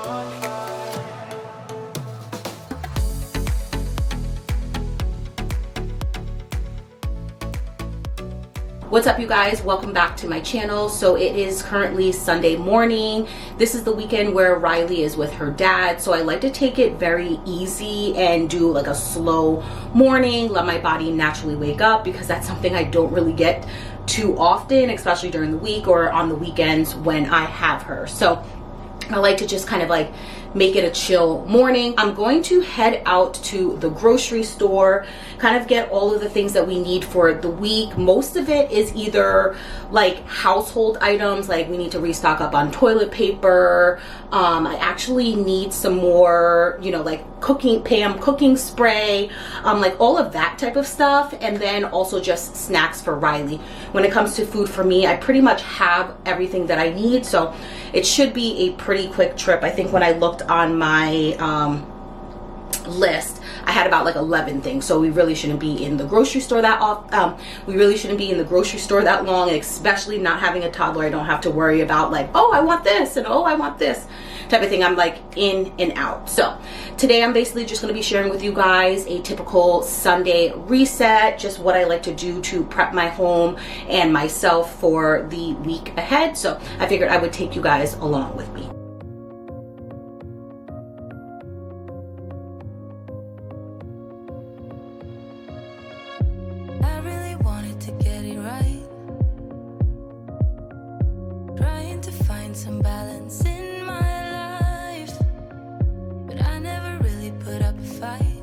What's up, you guys? Welcome back to my channel. So it is currently Sunday morning. This is the weekend where Riley is with her dad, so I like to take it very easy and do like a slow morning, let my body naturally wake up, because that's something I don't really get too often, especially during the week or on the weekends when I have her. So I like to just kind of like make it a chill morning. I'm going to head out to the grocery store, kind of get all of the things that we need for the week. Most of it is either like household items, like we need to restock up on toilet paper. I actually need some more, you know, like cooking spray, like all of that type of stuff. And then also just snacks for Riley. When it comes to food for me, I pretty much have everything that I need. So it should be a pretty quick trip. I think when I looked on my list, I had about like 11 things, so we really shouldn't be in the grocery store that we really shouldn't be in the grocery store that long, especially not having a toddler. I don't have to worry about like, oh, I want this and oh, I want this type of thing. I'm like in and out. So today I'm basically just going to be sharing with you guys a typical Sunday reset, just what I like to do to prep my home and myself for the week ahead. So I figured I would take you guys along with me. Some balance in my life, but I never really put up a fight.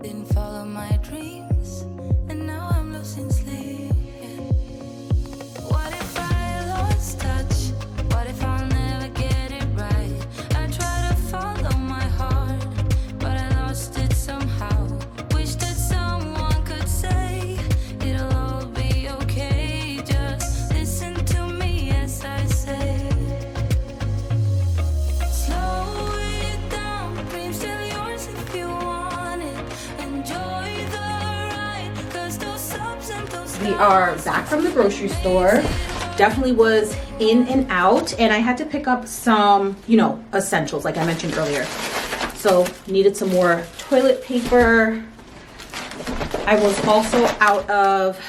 Didn't follow my dreams, and now I'm losing sleep. What if I lost touch? What if I'll never get it right? I try to follow my heart, but I lost it somehow. Wish that someone could say it'll all be okay. Just listen to me as I say. We are back from the grocery store. Definitely was in and out, and I had to pick up some, you know, essentials like I mentioned earlier. So needed some more toilet paper. I was also out of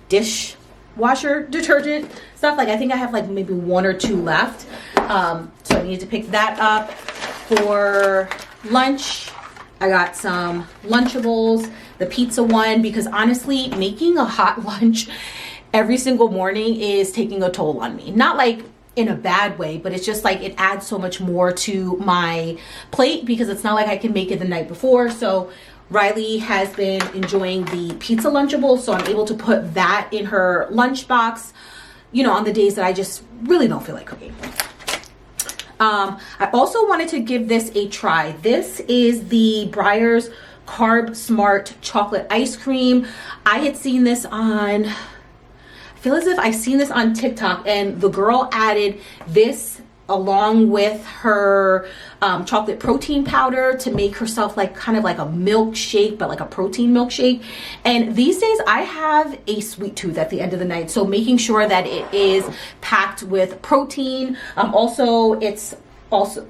dishwasher detergent stuff. Like I think I have like maybe 1 or 2 left. So I needed to pick that up. For lunch, I got some Lunchables, the pizza one, because honestly, making a hot lunch every single morning is taking a toll on me. Not like in a bad way, but it's just like it adds so much more to my plate, because it's not like I can make it the night before. So Riley has been enjoying the pizza Lunchable, so I'm able to put that in her lunchbox, you know, on the days that I just really don't feel like cooking. I also wanted to give this a try. This is the Breyers Carb Smart Chocolate Ice Cream. I had seen this on, I feel as if I've seen this on TikTok, and the girl added this along with her chocolate protein powder to make herself like kind of like a milkshake, but like a protein milkshake. And these days I have a sweet tooth at the end of the night, so making sure that it is packed with protein. It's also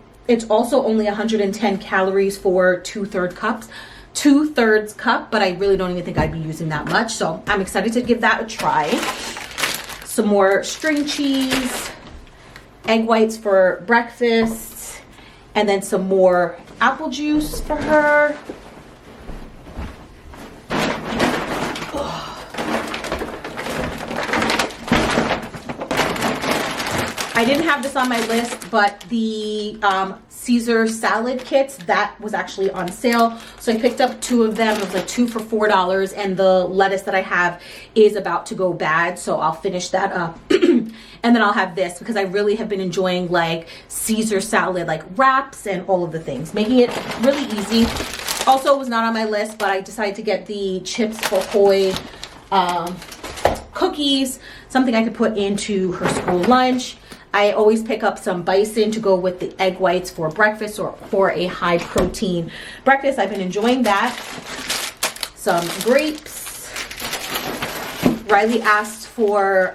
only 110 calories for 2/3 cup, but I really don't even think I'd be using that much, so I'm excited to give that a try. Some more string cheese, egg whites for breakfast, and then some more apple juice for her. I didn't have this on my list, but the Caesar salad kits, that was actually on sale. So I picked up 2 of them. It was like 2 for $4, and the lettuce that I have is about to go bad, so I'll finish that up. And then I'll have this, because I really have been enjoying like Caesar salad, like wraps and all of the things, making it really easy. Also, it was not on my list, but I decided to get the Chips Ahoy cookies, something I could put into her school lunch. I always pick up some bison to go with the egg whites for breakfast or for a high protein breakfast. I've been enjoying that. Some grapes. Riley asked for,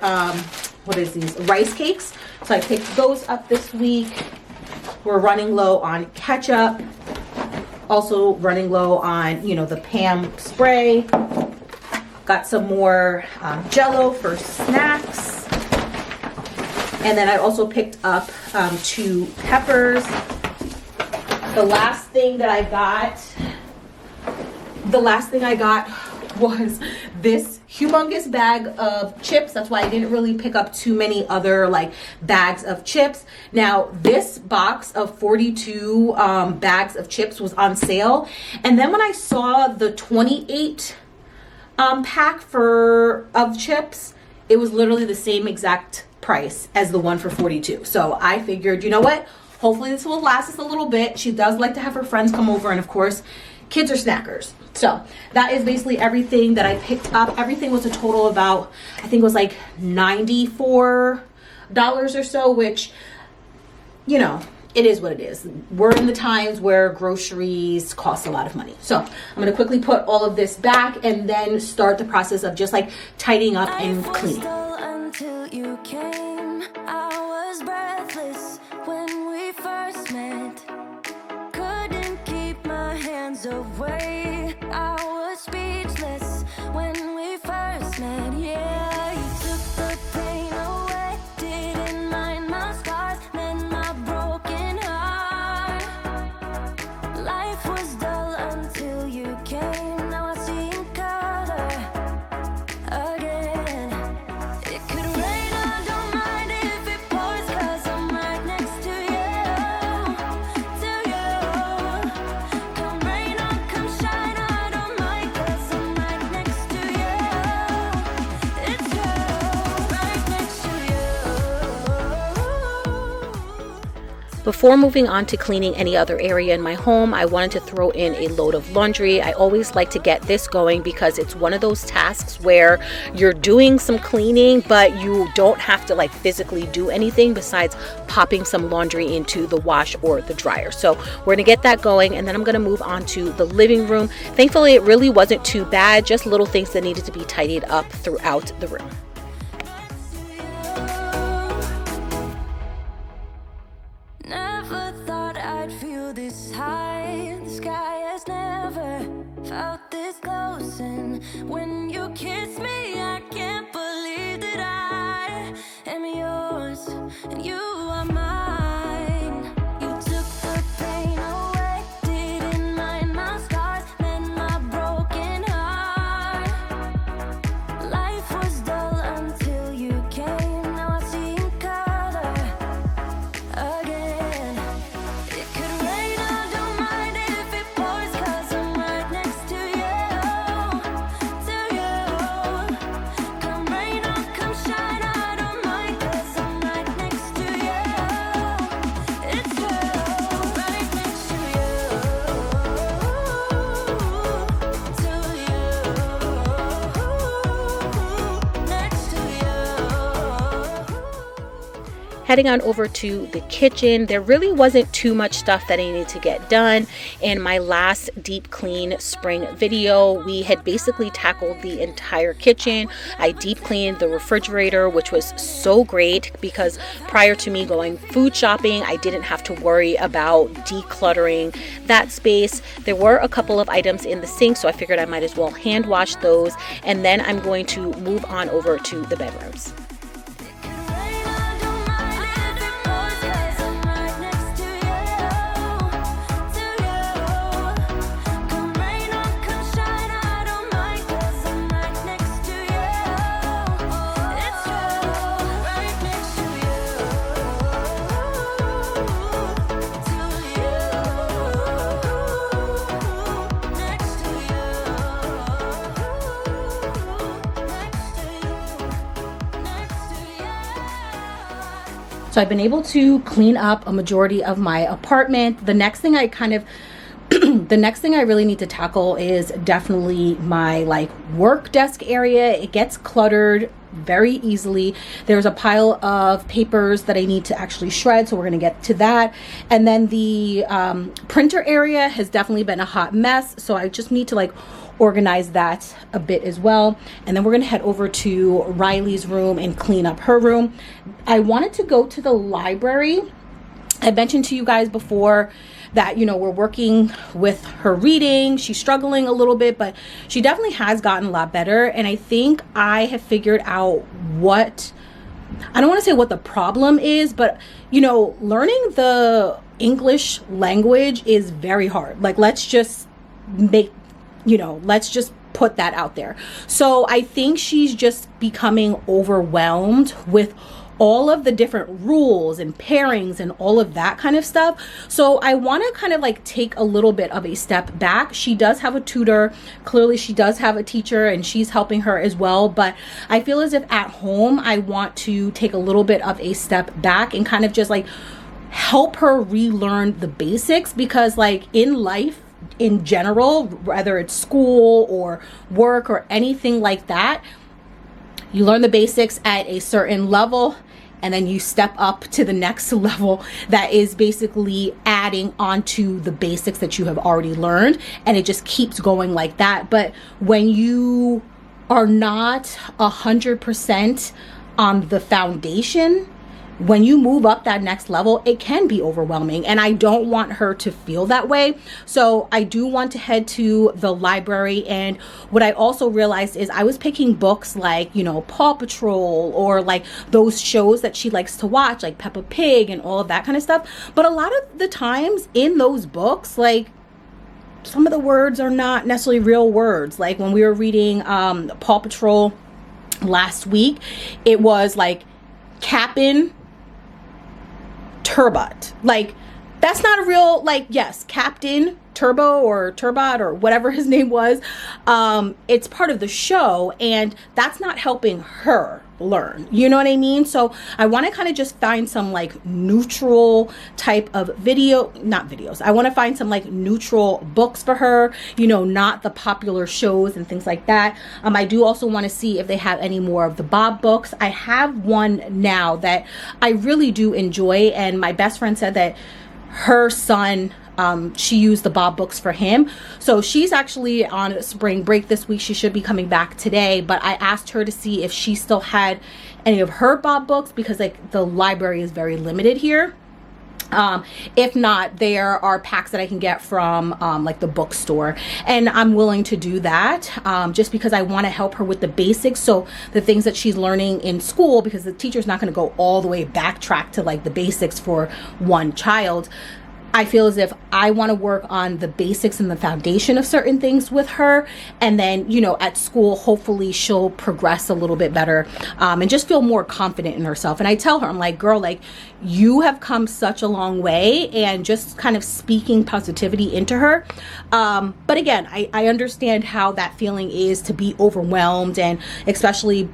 what is these? Rice cakes. So I picked those up this week. We're running low on ketchup. Also running low on, you know, the Pam spray. Got some more Jell-O for snacks. And then I also picked up 2 peppers. The last thing I got was this humongous bag of chips. That's why I didn't really pick up too many other like bags of chips. Now this box of 42 bags of chips was on sale, and then when I saw the 28 pack of chips, it was literally the same exact price as the one for 42. So I figured, you know what, hopefully this will last us a little bit. She does like to have her friends come over, and of course kids are snackers. So that is basically everything that I picked up. Everything was a total of about, I think it was like $94 or so, which, you know, it is what it is. We're in the times where groceries cost a lot of money. So I'm going to quickly put all of this back and then start the process of just like tidying up and cleaning. Until you came, I was breathless when we first met. Couldn't keep my hands away. I was speechless when we first met. Yeah, you took the pain away. Didn't mind my scars, then my broken heart. Life was dull until you came. Now I see in color again. It could rain, I don't mind if it pours, 'cause I'm right next to you. Come rain or come shine, I don't mind, 'cause I'm right next to you. It's you, right next to you. Before moving on to cleaning any other area in my home, I wanted to throw in a load of laundry. I always like to get this going because it's one of those tasks where you're doing some cleaning, but you don't have to like physically do anything besides popping some laundry into the wash or the dryer. So we're gonna get that going, and then I'm gonna move on to the living room. Thankfully, it really wasn't too bad, just little things that needed to be tidied up throughout the room. Never thought I'd feel this high. The sky has never felt this close, and when you kiss me, I can't believe that I am yours and you are mine. You took the pain away, didn't mind my scars, then my broken heart. Life was dull until you came. Now I see in color again. It could rain, I don't mind if it pours, 'cause I'm right next to you. Come rain or come shine, I don't mind, 'cause I'm right next to you. It's you, right next to next to you. Heading on over to the kitchen, there really wasn't too much stuff that I needed to get done. In my last deep clean spring video, we had basically tackled the entire kitchen. I deep cleaned the refrigerator, which was so great because prior to me going food shopping, I didn't have to worry about decluttering that space. There were a couple of items in the sink, so I figured I might as well hand wash those, and then I'm going to move on over to the bedrooms. So I've been able to clean up a majority of my apartment. The next thing I really need to tackle is definitely my like work desk area. It gets cluttered very easily. There's a pile of papers that I need to actually shred, so we're gonna get to that. And then the printer area has definitely been a hot mess, so I just need to like organize that a bit as well. And then we're gonna head over to Riley's room and clean up her room. I wanted to go to the library I mentioned to you guys before that, we're working with her reading. She's struggling a little bit, but she definitely has gotten a lot better. And I think I have figured out I don't want to say what the problem is, but, learning the English language is very hard. Like, let's just put that out there. So I think she's just becoming overwhelmed with all of the different rules and pairings and all of that kind of stuff. So I want to kind of like take a little bit of a step back. She does have a tutor. Clearly she does have a teacher and she's helping her as well. But I feel as if at home, I want to take a little bit of a step back and kind of just like help her relearn the basics, because like in life in general, whether it's school or work or anything like that, you learn the basics at a certain level, and then you step up to the next level that is basically adding onto the basics that you have already learned. And it just keeps going like that. But when you are not 100% on the foundation, when you move up that next level, it can be overwhelming. And I don't want her to feel that way. So I do want to head to the library. And what I also realized is I was picking books like, Paw Patrol, or like those shows that she likes to watch, like Peppa Pig and all of that kind of stuff. But a lot of the times in those books, like some of the words are not necessarily real words. Like when we were reading Paw Patrol last week, it was like Cap'n Turbot. Like, that's not a real, like, yes, Captain Turbo or Turbot or whatever his name was. It's part of the show, and that's not helping her learn. You know what I mean? So I want to kind of just find some like neutral type of not videos. I want to find some like neutral books for her, not the popular shows and things like that. I do also want to see if they have any more of the Bob books. I have one now that I really do enjoy, and my best friend said that her son, she used the Bob books for him. So she's actually on spring break this week. She should be coming back today, but I asked her to see if she still had any of her Bob books, because like the library is very limited here. If not, there are packs that I can get from like the bookstore, and I'm willing to do that just because I want to help her with the basics. So the things that she's learning in school, because the teacher's not going to go all the way backtrack to like the basics for one child. I feel as if I want to work on the basics and the foundation of certain things with her. And then, at school, hopefully she'll progress a little bit better and just feel more confident in herself. And I tell her, I'm like, girl, like you have come such a long way, and just kind of speaking positivity into her. But again, I understand how that feeling is to be overwhelmed, and especially,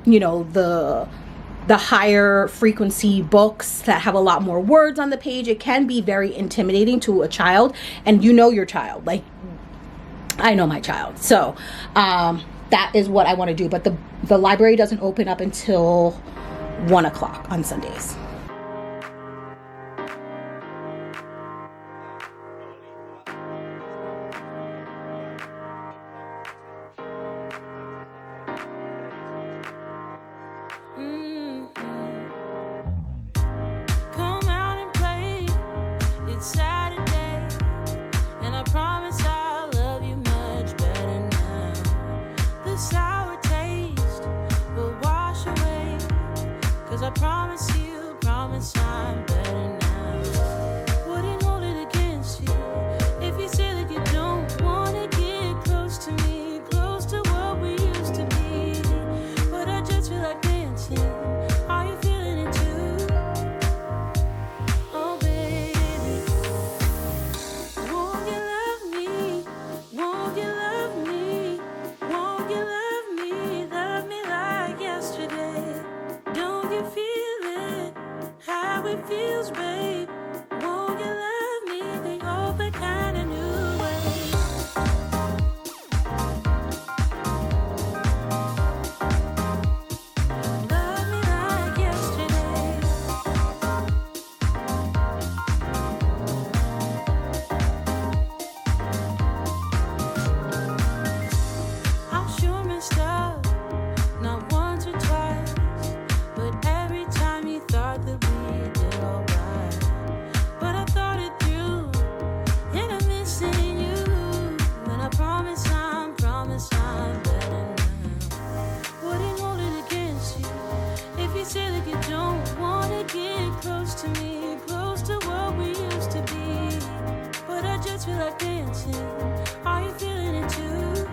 the higher frequency books that have a lot more words on the page. It can be very intimidating to a child, and your child, like I know my child. So that is what I want to do. But the library doesn't open up until 1 o'clock on Sundays. Sour taste will wash away, 'cause I promise you nights feel like dancing. Are you feeling it too?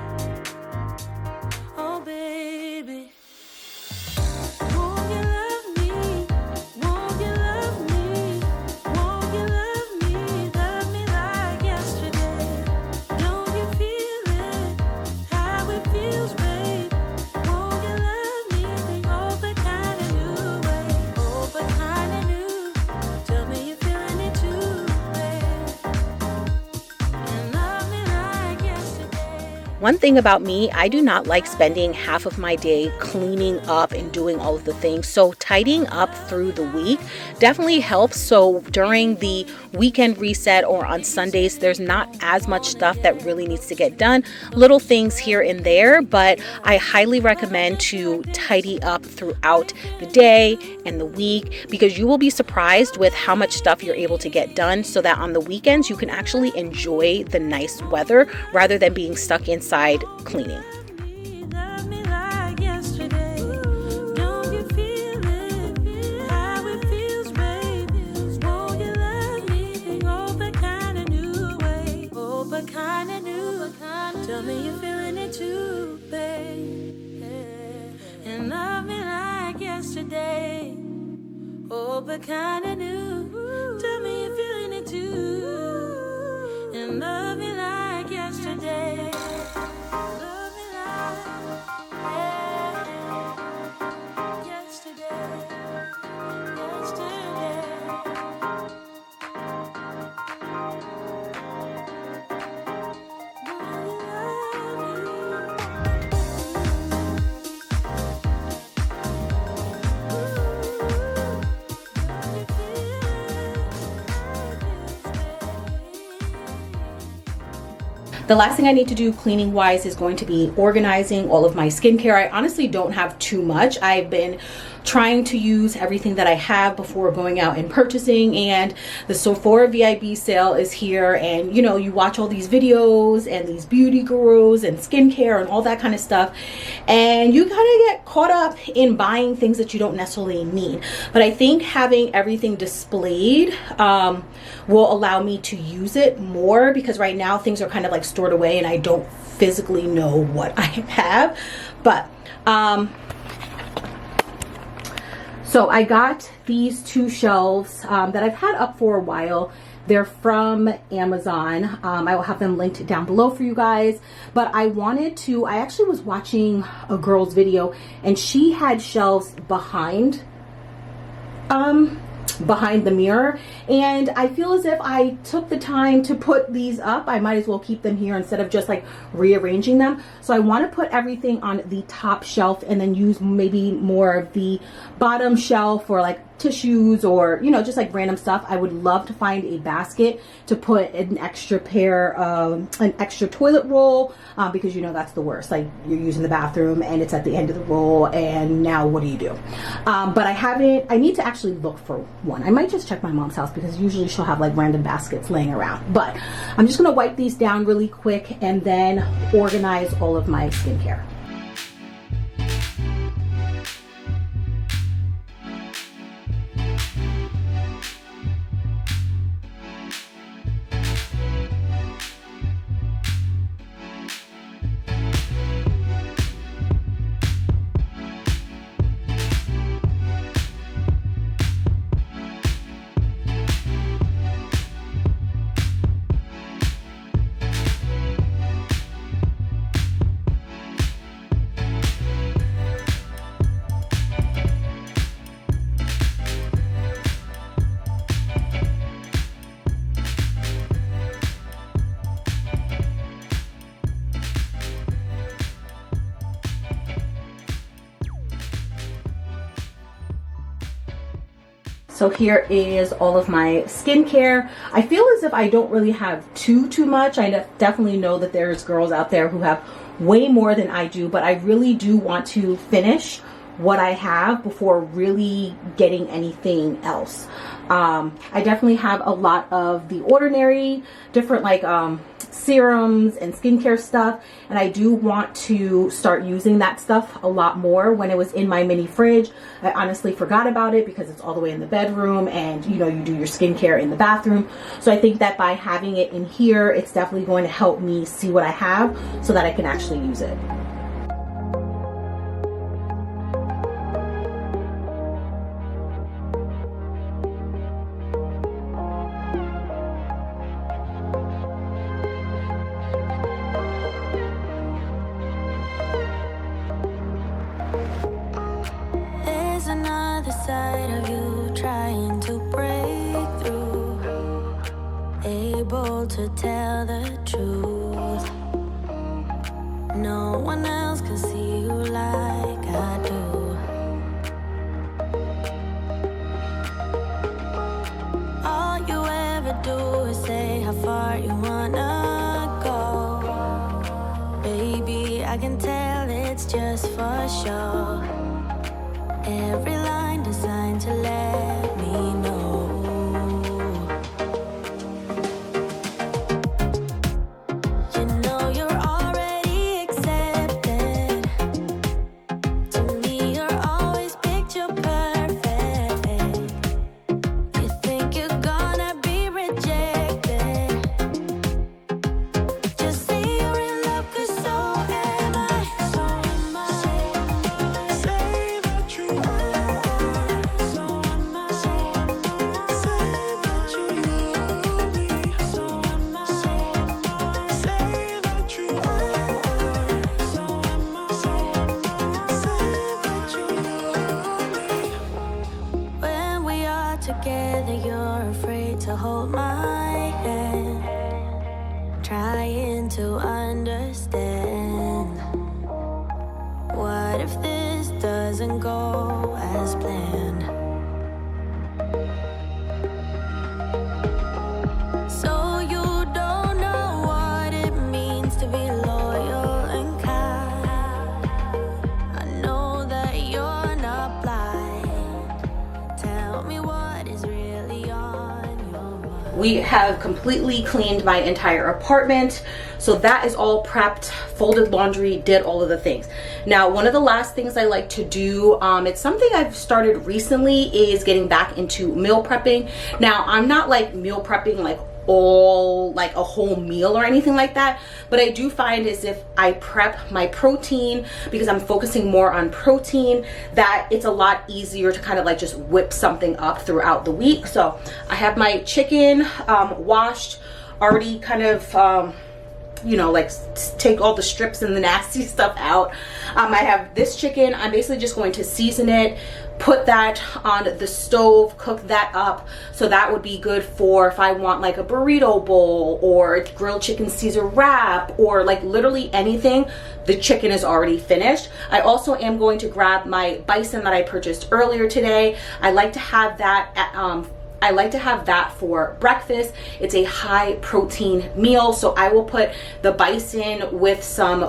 Oh, baby. Won't you love me? Won't you love me? Won't you love me? Love me like yesterday. Don't you feel it? How it feels, babe. Won't you love me? Think open kind of new way. Open kind of new. Tell me you're feeling it too, babe. And love me like yesterday. One thing about me, I do not like spending half of my day cleaning up and doing all of the things. So tidying up through the week definitely helps. So during the weekend reset or on Sundays, there's not as much stuff that really needs to get done. Little things here and there, but I highly recommend to tidy up throughout the day and the week, because you will be surprised with how much stuff you're able to get done, so that on the weekends you can actually enjoy the nice weather rather than being stuck inside cleaning. Love me like yesterday. Don't you feel it? How it feels, babe. Won't you love me? Think open kind of new way. Open kind of new. Tell me you're feeling it too, babe. And love me like yesterday. Open kind of new. Tell me you're feeling it too. And love me like yesterday. Love me like yesterday. The last thing I need to do cleaning wise is going to be organizing all of my skincare. I honestly don't have too much. I've been trying to use everything that I have before going out and purchasing, and the Sephora VIB sale is here, and you know, you watch all these videos and these beauty gurus and skincare and all that kind of stuff, and you kind of get caught up in buying things that you don't necessarily need. But I think having everything displayed will allow me to use it more, because right now things are kind of like stored away and I don't physically know what I have. But so I got these two shelves that I've had up for a while. They're from Amazon. I will have them linked down below for you guys. But I actually was watching a girl's video, and she had shelves behind the mirror, and I feel as if I took the time to put these up, I might as well keep them here instead of just like rearranging them. So I want to put everything on the top shelf and then use maybe more of the bottom shelf for like tissues or, you know, just like random stuff. I would love to find a basket to put an extra toilet roll, because you know that's the worst. Like, you're using the bathroom and it's at the end of the roll, and now what do you do? But I need to actually look for one. I might just check my mom's house, because usually she'll have like random baskets laying around. But I'm just gonna wipe these down really quick and then organize all of my skincare. So here is all of my skincare. I feel as if I don't really have too much. I definitely know that there's girls out there who have way more than I do, but I really do want to finish what I have before really getting anything else. I definitely have a lot of The Ordinary, different like serums and skincare stuff, and I do want to start using that stuff a lot more. When it was in my mini fridge, I honestly forgot about it because it's all the way in the bedroom, and you know, you do your skincare in the bathroom. So I think that by having it in here, it's definitely going to help me see what I have so that I can actually use it. Another side of you trying to break through, able to tell the truth. No one else can see you like I do. All you ever do is say how far you wanna go. Baby, I can tell it's just for show. Every line designed to let me know. You know you're already accepted. To me, you're always picture perfect. You think you're gonna be rejected. Just say you're in love, 'cause so am I. So am I. Say that you are. So am I. Say that you love me. So am I. Say that you are. So am I. Say that you love me. When we are together, you're afraid to hold my hand, trying to understand. What if this doesn't go as planned? So you don't know what it means to be loyal and kind. I know that you're not blind. Tell me what is really on your mind. We have completely cleaned my entire apartment, so that is all prepped, folded laundry, did all of the things. Now, one of the last things I like to do, it's something I've started recently, is getting back into meal prepping. Now, I'm not like meal prepping like a whole meal or anything like that, but I do find is if I prep my protein, because I'm focusing more on protein, that it's a lot easier to kind of like just whip something up throughout the week. So I have my chicken washed, already kind of you know, like take all the strips and the nasty stuff out. I have this chicken. I'm basically just going to season it, put that on the stove, cook that up. So that would be good for if I want like a burrito bowl or grilled chicken Caesar wrap or like literally anything. The chicken is already finished. I also am going to grab my bison that I purchased earlier today. I like to have that at, for breakfast. It's a high protein meal, so I will put the bison with some I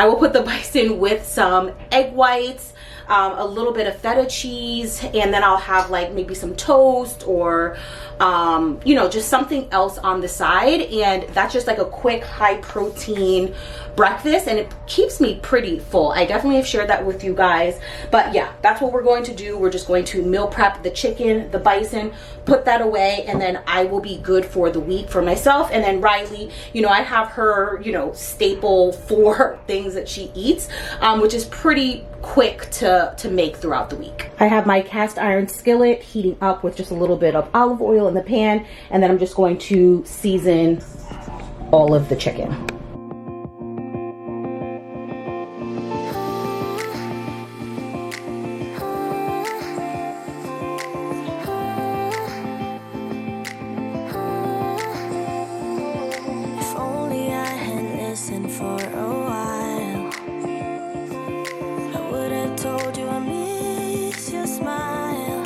will put the bison with some egg whites, a little bit of feta cheese, and then I'll have like maybe some toast or you know, just something else on the side, and that's just like a quick high protein breakfast, and it keeps me pretty full. I definitely have shared that with you guys, but yeah, that's what we're going to do. We're just going to meal prep the chicken, the bison, put that away, and then I will be good for the week for myself. And then Riley, you know, I have her, you know, staple 4 things that she eats, which is pretty quick to make throughout the week. I have my cast iron skillet heating up with just a little bit of olive oil in the pan, and then I'm just going to season all of the chicken. If only I had listened for a while, I would have told you I miss your smile.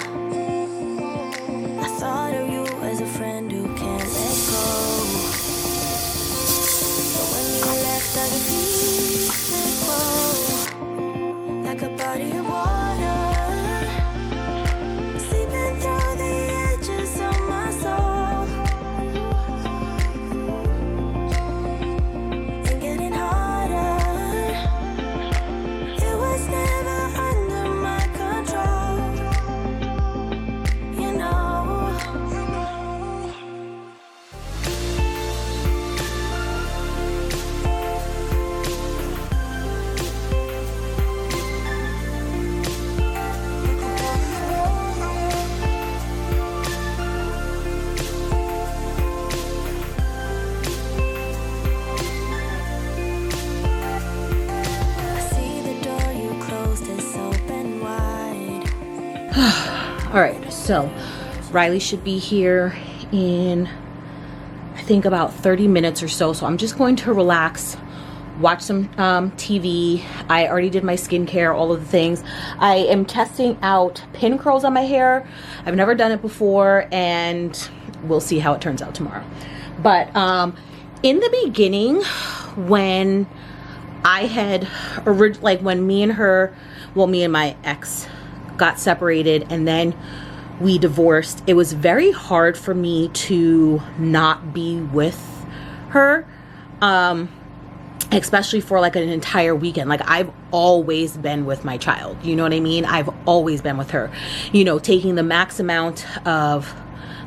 I thought of you as a friend who can't let go. But So Riley should be here in, I think, about 30 minutes or so. So I'm just going to relax, watch some TV. I already did my skincare, all of the things. I am testing out pin curls on my hair. I've never done it before, and we'll see how it turns out tomorrow. But in the beginning, when I had like when me and my ex got separated and then we divorced, it was very hard for me to not be with her, especially for like an entire weekend. Like, I've always been with my child, you know what I mean? I've always been with her, you know, taking the max amount of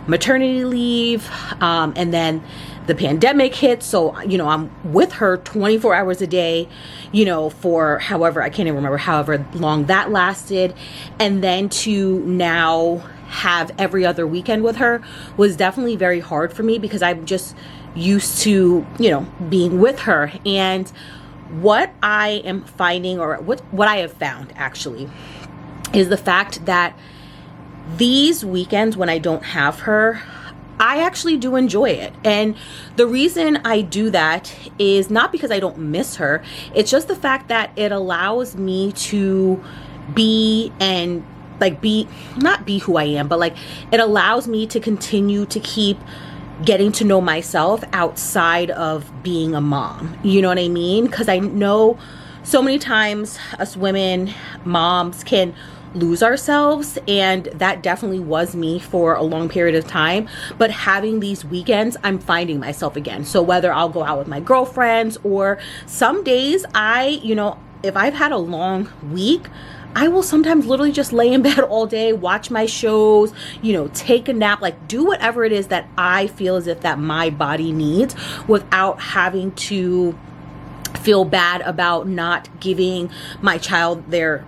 maternity leave, and then the pandemic hit, so you know, I'm with her 24 hours a day, you know, for however, I can't even remember however long that lasted. And then to now have every other weekend with her was definitely very hard for me, because I'm just used to, you know, being with her. And what I am finding, or what I have found actually, is the fact that these weekends when I don't have her, I actually do enjoy it. And the reason I do that is not because I don't miss her. It's just the fact that it allows me to be, and like not be who I am, but like it allows me to continue to keep getting to know myself outside of being a mom. You know what I mean? Because I know so many times us women, moms, can lose ourselves, and that definitely was me for a long period of time. But having these weekends, I'm finding myself again. So whether I'll go out with my girlfriends, or some days you know, if I've had a long week, I will sometimes literally just lay in bed all day, watch my shows, you know, take a nap, like do whatever it is that I feel as if that my body needs, without having to feel bad about not giving my child their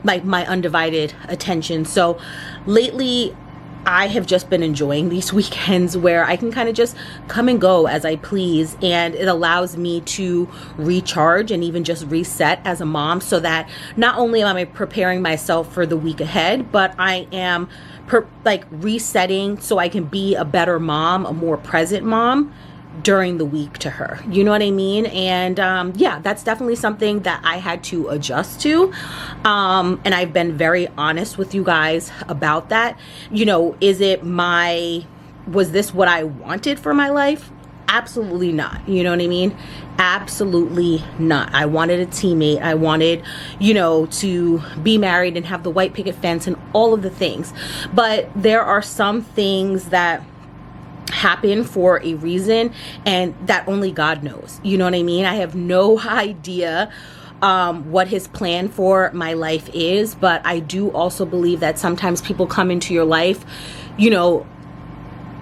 my undivided attention. So lately I have just been enjoying these weekends where I can kind of just come and go as I please, and it allows me to recharge and even just reset as a mom, so that not only am I preparing myself for the week ahead, but I am resetting so I can be a better mom, a more present mom during the week to her. You know what I mean? And yeah, that's definitely something that I had to adjust to. And I've been very honest with you guys about that. You know, was this what I wanted for my life? Absolutely not. You know what I mean? Absolutely not. I wanted a teammate. I wanted, you know, to be married and have the white picket fence and all of the things. But there are some things that happen for a reason, and that only God knows. You know what I mean? I have no idea what his plan for my life is, but I do also believe that sometimes people come into your life, you know,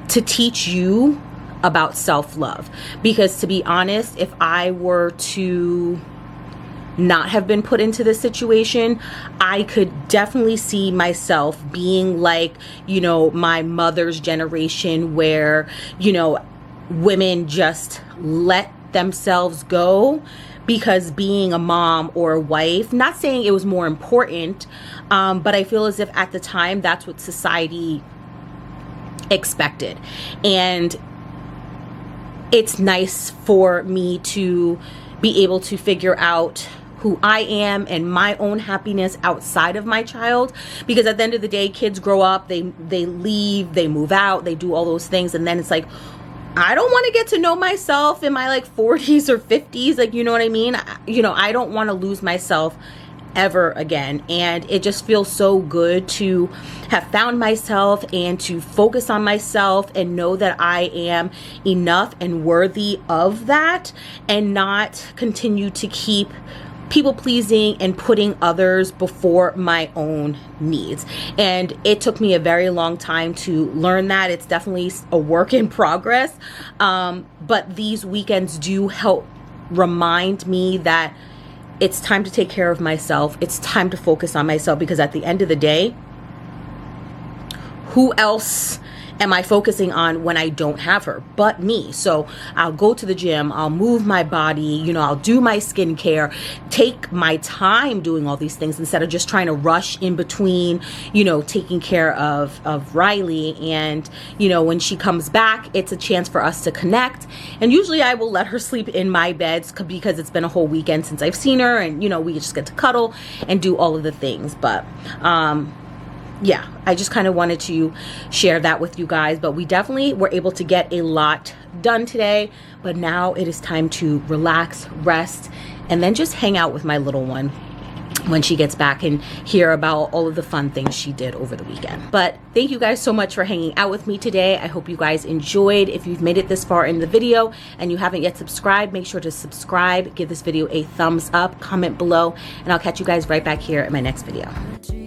to teach you about self-love. Because to be honest, if I were to not have been put into this situation, I could definitely see myself being like, you know, my mother's generation, where, you know, women just let themselves go because being a mom or a wife, not saying it was more important, but I feel as if at the time that's what society expected. And it's nice for me to be able to figure out who I am and my own happiness outside of my child, because at the end of the day, kids grow up, they leave, they move out, they do all those things, and then it's like, I don't want to get to know myself in my like 40s or 50s, like, you know what I mean? You know, I don't want to lose myself ever again. And it just feels so good to have found myself and to focus on myself and know that I am enough and worthy of that, and not continue to keep people pleasing and putting others before my own needs. And it took me a very long time to learn that. It's definitely a work in progress. But these weekends do help remind me that it's time to take care of myself. It's time to focus on myself, because at the end of the day, who else am I focusing on when I don't have her but me? So I'll go to the gym, I'll move my body, you know, I'll do my skincare, take my time doing all these things instead of just trying to rush in between, you know, taking care of Riley. And, you know, when she comes back, it's a chance for us to connect. And usually I will let her sleep in my bed because it's been a whole weekend since I've seen her, and, you know, we just get to cuddle and do all of the things. But, yeah, I just kind of wanted to share that with you guys. But we definitely were able to get a lot done today. But now it is time to relax, rest, and then just hang out with my little one when she gets back and hear about all of the fun things she did over the weekend. But thank you guys so much for hanging out with me today. I hope you guys enjoyed. If you've made it this far in the video and you haven't yet subscribed, make sure to subscribe, give this video a thumbs up, comment below, and I'll catch you guys right back here in my next video.